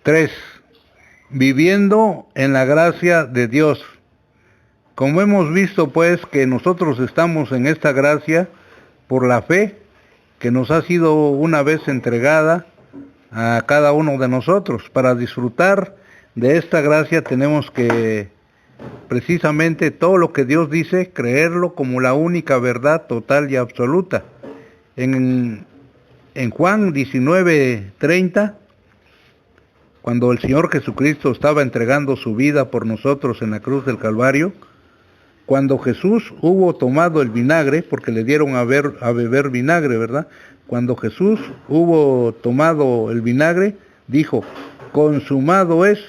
3. Viviendo en la gracia de Dios. Como hemos visto pues que nosotros estamos en esta gracia por la fe que nos ha sido una vez entregada a cada uno de nosotros. Para disfrutar de esta gracia tenemos que precisamente todo lo que Dios dice, creerlo como la única verdad total y absoluta. En Juan 19:30, cuando el Señor Jesucristo estaba entregando su vida por nosotros en la cruz del Calvario, cuando Jesús hubo tomado el vinagre, porque le dieron a beber vinagre, ¿verdad? Cuando Jesús hubo tomado el vinagre, dijo, consumado es,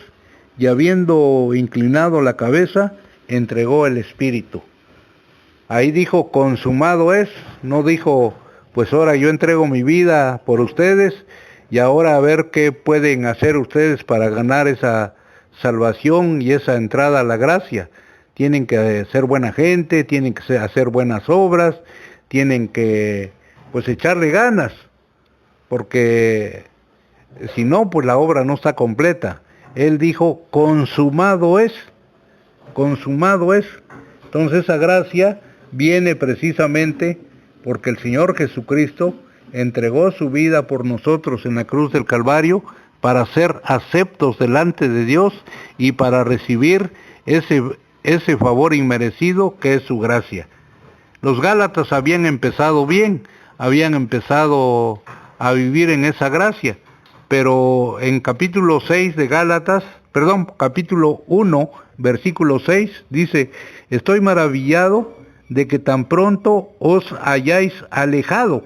y habiendo inclinado la cabeza, entregó el Espíritu. Ahí dijo, consumado es, no dijo, pues ahora yo entrego mi vida por ustedes, y ahora a ver qué pueden hacer ustedes para ganar esa salvación y esa entrada a la gracia. Tienen que ser buena gente, tienen que hacer buenas obras, tienen que pues echarle ganas, porque si no, pues la obra no está completa. Él dijo, consumado es, consumado es. Entonces esa gracia viene precisamente porque el Señor Jesucristo entregó su vida por nosotros en la cruz del Calvario para ser aceptos delante de Dios y para recibir ese favor inmerecido que es su gracia. Los Gálatas habían empezado bien, habían empezado a vivir en esa gracia, pero en capítulo 1, versículo 6, dice, estoy maravillado de que tan pronto os hayáis alejado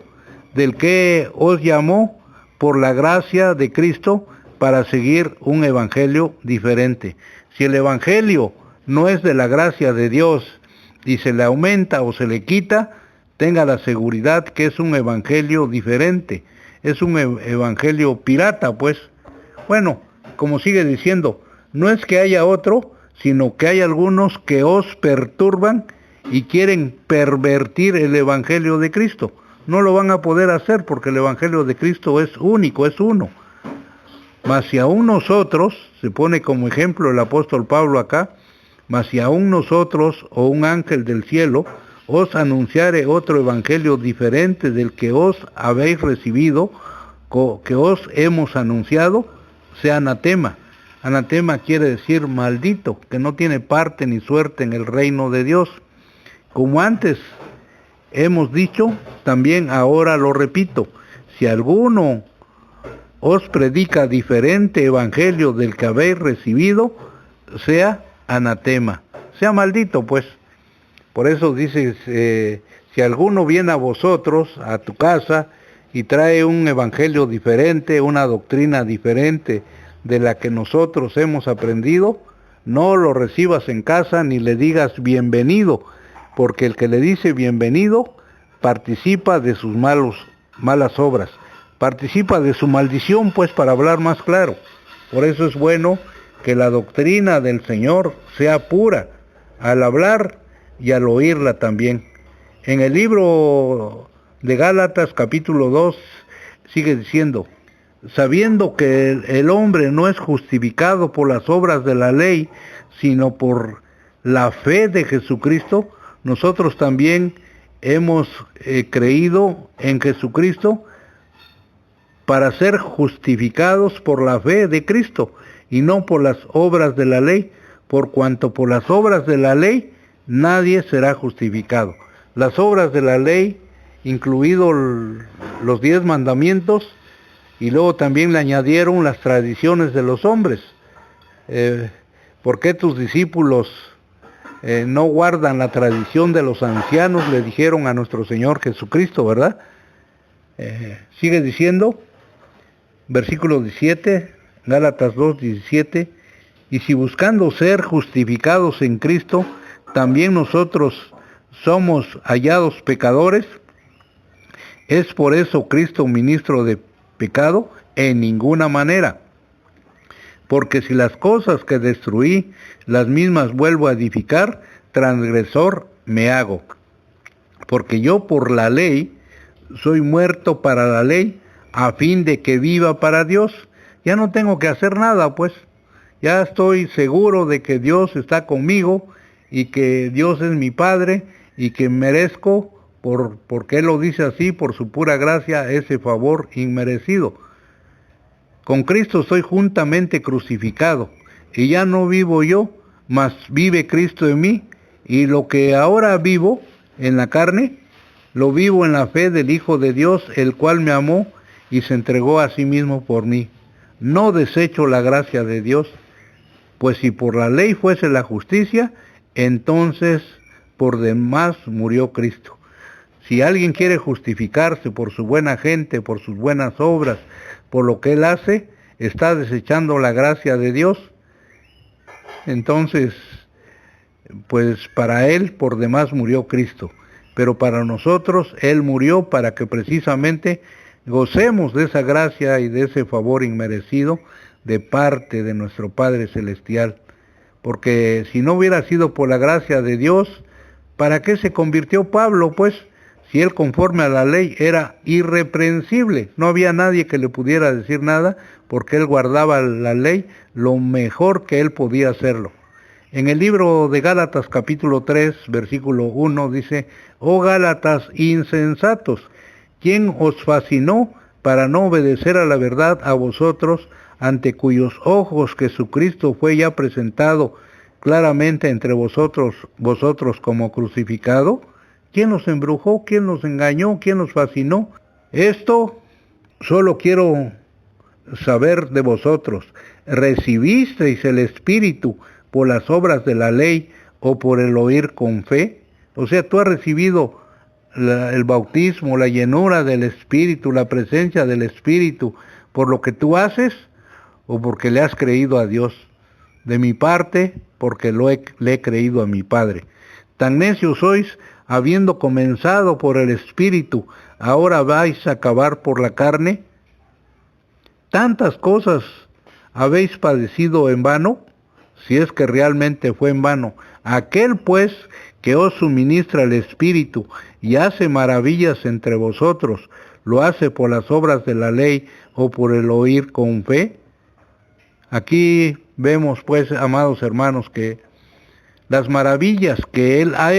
del que os llamó por la gracia de Cristo para seguir un evangelio diferente. Si el evangelio no es de la gracia de Dios y se le aumenta o se le quita, tenga la seguridad que es un evangelio diferente, es un evangelio pirata, pues. Bueno, como sigue diciendo, no es que haya otro, sino que hay algunos que os perturban y quieren pervertir el evangelio de Cristo. No lo van a poder hacer porque el evangelio de Cristo es único, es uno. Mas si aún nosotros, se pone como ejemplo el apóstol Pablo acá, mas si aún nosotros o un ángel del cielo os anunciare otro evangelio diferente del que os habéis recibido, que os hemos anunciado, sea anatema. Anatema quiere decir maldito, que no tiene parte ni suerte en el reino de Dios. Como antes hemos dicho, también ahora lo repito, si alguno os predica diferente evangelio del que habéis recibido, sea anatema, sea maldito, pues. Por eso dice, si alguno viene a vosotros, a tu casa, y trae un evangelio diferente, una doctrina diferente de la que nosotros hemos aprendido, no lo recibas en casa ni le digas bienvenido, porque el que le dice bienvenido participa de sus malas obras, participa de su maldición, pues, para hablar más claro. Por eso es bueno que la doctrina del Señor sea pura al hablar y al oírla también. En el libro de Gálatas capítulo 2 sigue diciendo, sabiendo que el hombre no es justificado por las obras de la ley, sino por la fe de Jesucristo, nosotros también hemos creído en Jesucristo para ser justificados por la fe de Cristo y no por las obras de la ley, por cuanto por las obras de la ley nadie será justificado. Las obras de la ley, incluidos los 10 mandamientos, y luego también le añadieron las tradiciones de los hombres. ¿Por qué tus discípulos no guardan la tradición de los ancianos? Le dijeron a nuestro Señor Jesucristo, ¿verdad? Sigue diciendo, versículo 17, Gálatas 2, 17, y si buscando ser justificados en Cristo, también nosotros somos hallados pecadores, ¿es por eso Cristo ministro de pecado? En ninguna manera. Porque si las cosas que destruí, las mismas vuelvo a edificar, transgresor me hago. Porque yo por la ley soy muerto para la ley, a fin de que viva para Dios. ya no tengo que hacer nada, pues. Ya estoy seguro de que Dios está conmigo y que Dios es mi Padre y que merezco, porque Él lo dice así, por su pura gracia, ese favor inmerecido. Con Cristo estoy juntamente crucificado, y ya no vivo yo, mas vive Cristo en mí, y lo que ahora vivo en la carne, lo vivo en la fe del Hijo de Dios, el cual me amó y se entregó a sí mismo por mí. No desecho la gracia de Dios, pues si por la ley fuese la justicia, entonces por demás murió Cristo. Si alguien quiere justificarse por su buena gente, por sus buenas obras, por lo que él hace, está desechando la gracia de Dios. Entonces, pues para él por demás murió Cristo. Pero para nosotros él murió para que precisamente gocemos de esa gracia y de ese favor inmerecido de parte de nuestro Padre Celestial. Porque si no hubiera sido por la gracia de Dios, ¿para qué se convirtió Pablo? Pues si él conforme a la ley era irreprensible, no había nadie que le pudiera decir nada, porque él guardaba la ley lo mejor que él podía hacerlo. En el libro de Gálatas capítulo 3, versículo 1 dice: «Oh Gálatas insensatos, ¿quién os fascinó para no obedecer a la verdad a vosotros, ante cuyos ojos Jesucristo fue ya presentado claramente entre vosotros como crucificado? ¿Quién los embrujó? ¿Quién los engañó? ¿Quién los fascinó? Esto solo quiero saber de vosotros. ¿Recibisteis el Espíritu por las obras de la ley o por el oír con fe? O sea, tú has recibido el bautismo, la llenura del Espíritu, la presencia del Espíritu, por lo que tú haces o porque le has creído a Dios. De mi parte, porque le he creído a mi Padre. Tan necios sois, habiendo comenzado por el Espíritu, ahora vais a acabar por la carne. Tantas cosas habéis padecido en vano, si es que realmente fue en vano. Aquel pues que os suministra el Espíritu y hace maravillas entre vosotros, ¿lo hace por las obras de la ley o por el oír con fe? Aquí vemos pues, amados hermanos, que las maravillas que Él ha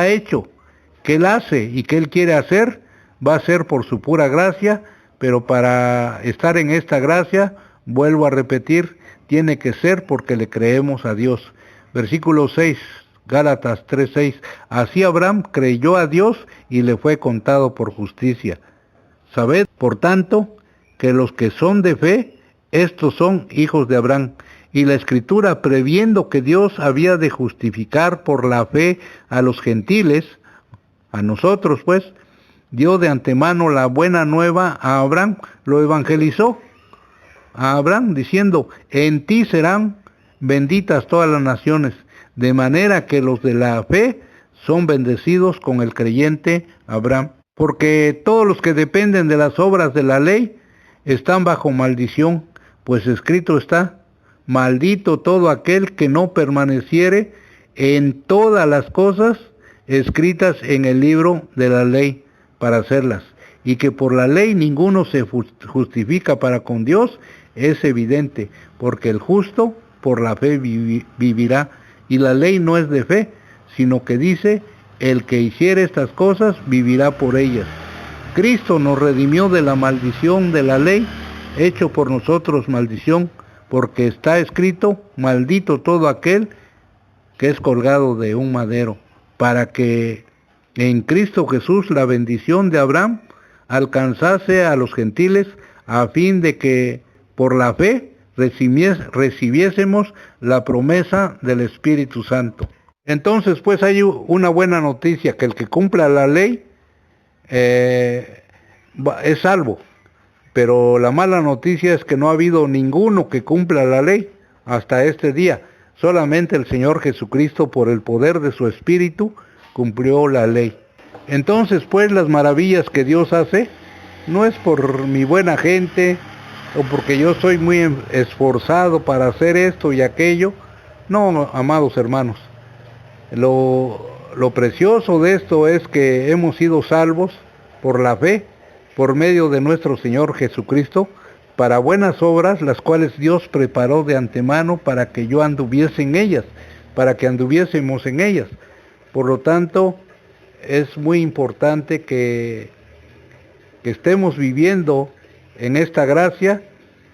hecho, que Él hace y que Él quiere hacer, va a ser por su pura gracia, pero para estar en esta gracia, vuelvo a repetir, tiene que ser porque le creemos a Dios. Versículo 6, Gálatas 3:6, así Abraham creyó a Dios y le fue contado por justicia. Sabed, por tanto, que los que son de fe, estos son hijos de Abraham. Y la Escritura, previendo que Dios había de justificar por la fe a los gentiles, a nosotros pues, dio de antemano la buena nueva a Abraham, lo evangelizó a Abraham, diciendo: en ti serán benditas todas las naciones, de manera que los de la fe son bendecidos con el creyente Abraham. Porque todos los que dependen de las obras de la ley están bajo maldición, pues escrito está: maldito todo aquel que no permaneciere en todas las cosas escritas en el libro de la ley para hacerlas. Y que por la ley ninguno se justifica para con Dios, es evidente, porque el justo por la fe vivirá. Y la ley no es de fe, sino que dice: el que hiciere estas cosas vivirá por ellas. Cristo nos redimió de la maldición de la ley, hecho por nosotros maldición, porque está escrito: maldito todo aquel que es colgado de un madero, para que en Cristo Jesús la bendición de Abraham alcanzase a los gentiles, a fin de que por la fe recibiésemos la promesa del Espíritu Santo. Entonces pues hay una buena noticia, que el que cumpla la ley es salvo. Pero la mala noticia es que no ha habido ninguno que cumpla la ley hasta este día. Solamente el Señor Jesucristo, por el poder de su Espíritu, cumplió la ley. Entonces pues las maravillas que Dios hace no es por mi buena gente o porque yo soy muy esforzado para hacer esto y aquello. No, amados hermanos. Lo precioso de esto es que hemos sido salvos por la fe, por medio de nuestro Señor Jesucristo, para buenas obras, las cuales Dios preparó de antemano para que yo anduviese en ellas, para que anduviésemos en ellas. Por lo tanto, es muy importante que estemos viviendo en esta gracia,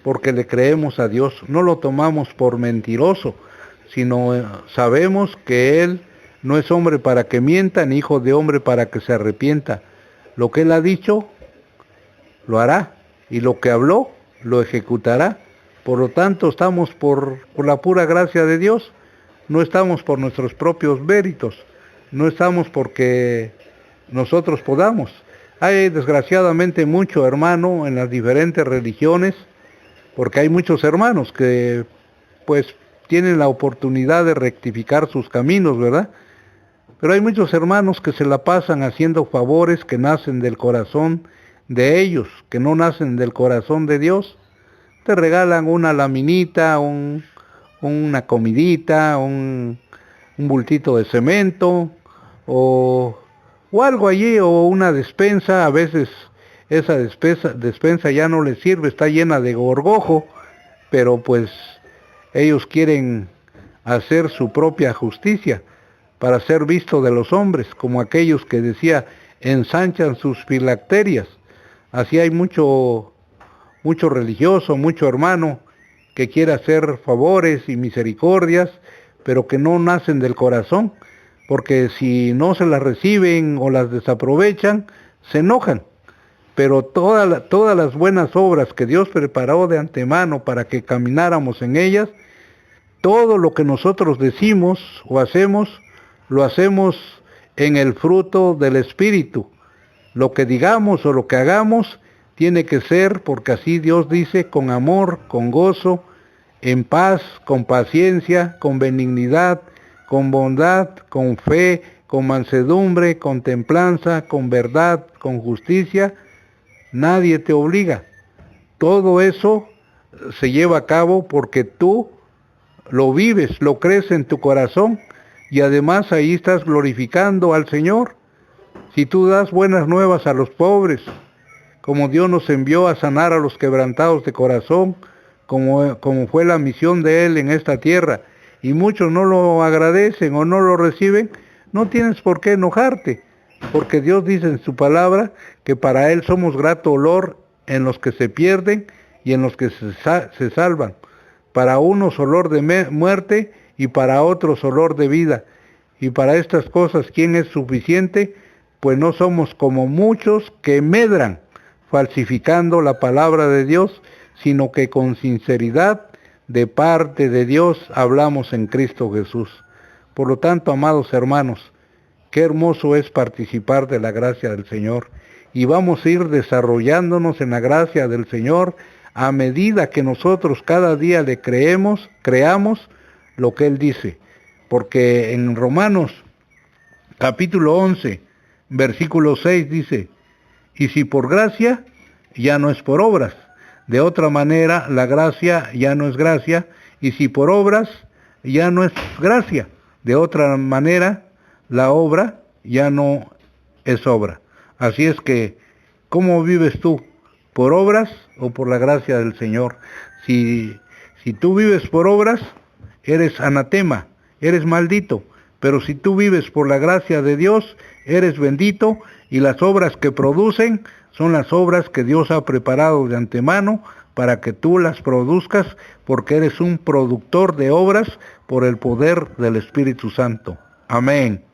porque le creemos a Dios. No lo tomamos por mentiroso, sino sabemos que Él no es hombre para que mienta, ni hijo de hombre para que se arrepienta. Lo que Él ha dicho, lo hará, y lo que habló, lo ejecutará. Por lo tanto, estamos por la pura gracia de Dios, no estamos por nuestros propios méritos, no estamos porque nosotros podamos. Hay desgraciadamente mucho hermano en las diferentes religiones, porque hay muchos hermanos que pues tienen la oportunidad de rectificar sus caminos, ¿verdad? Pero hay muchos hermanos que se la pasan haciendo favores que nacen del corazón de ellos, que no nacen del corazón de Dios. Te regalan una laminita, una comidita, un bultito de cemento, o algo allí, o una despensa. A veces esa despensa ya no les sirve, está llena de gorgojo, pero pues ellos quieren hacer su propia justicia para ser visto de los hombres, como aquellos que decía, ensanchan sus filacterias. Así hay mucho religioso, mucho hermano que quiere hacer favores y misericordias, pero que no nacen del corazón, porque si no se las reciben o las desaprovechan, se enojan. Pero todas las buenas obras que Dios preparó de antemano para que camináramos en ellas, todo lo que nosotros decimos o hacemos, lo hacemos en el fruto del Espíritu. Lo que digamos o lo que hagamos tiene que ser, porque así Dios dice, con amor, con gozo, en paz, con paciencia, con benignidad, con bondad, con fe, con mansedumbre, con templanza, con verdad, con justicia. Nadie te obliga. Todo eso se lleva a cabo porque tú lo vives, lo crees en tu corazón, y además ahí estás glorificando al Señor. Si tú das buenas nuevas a los pobres, como Dios nos envió a sanar a los quebrantados de corazón, como fue la misión de Él en esta tierra, y muchos no lo agradecen o no lo reciben, no tienes por qué enojarte, porque Dios dice en su palabra que para Él somos grato olor en los que se pierden y en los que se salvan. Para unos olor de muerte y para otros olor de vida. Y para estas cosas, ¿quién es suficiente? Pues no somos como muchos que medran falsificando la palabra de Dios, sino que con sinceridad de parte de Dios hablamos en Cristo Jesús. Por lo tanto, amados hermanos, qué hermoso es participar de la gracia del Señor, y vamos a ir desarrollándonos en la gracia del Señor a medida que nosotros cada día le creamos lo que Él dice. Porque en Romanos capítulo 11, versículo 6 dice, y si por gracia, ya no es por obras. De otra manera, la gracia ya no es gracia, y si por obras, ya no es gracia. De otra manera, la obra ya no es obra. Así es que, ¿cómo vives tú? ¿Por obras o por la gracia del Señor? Si tú vives por obras, eres anatema, eres maldito. Pero si tú vives por la gracia de Dios, eres bendito, y las obras que producen son las obras que Dios ha preparado de antemano para que tú las produzcas, porque eres un productor de obras por el poder del Espíritu Santo. Amén.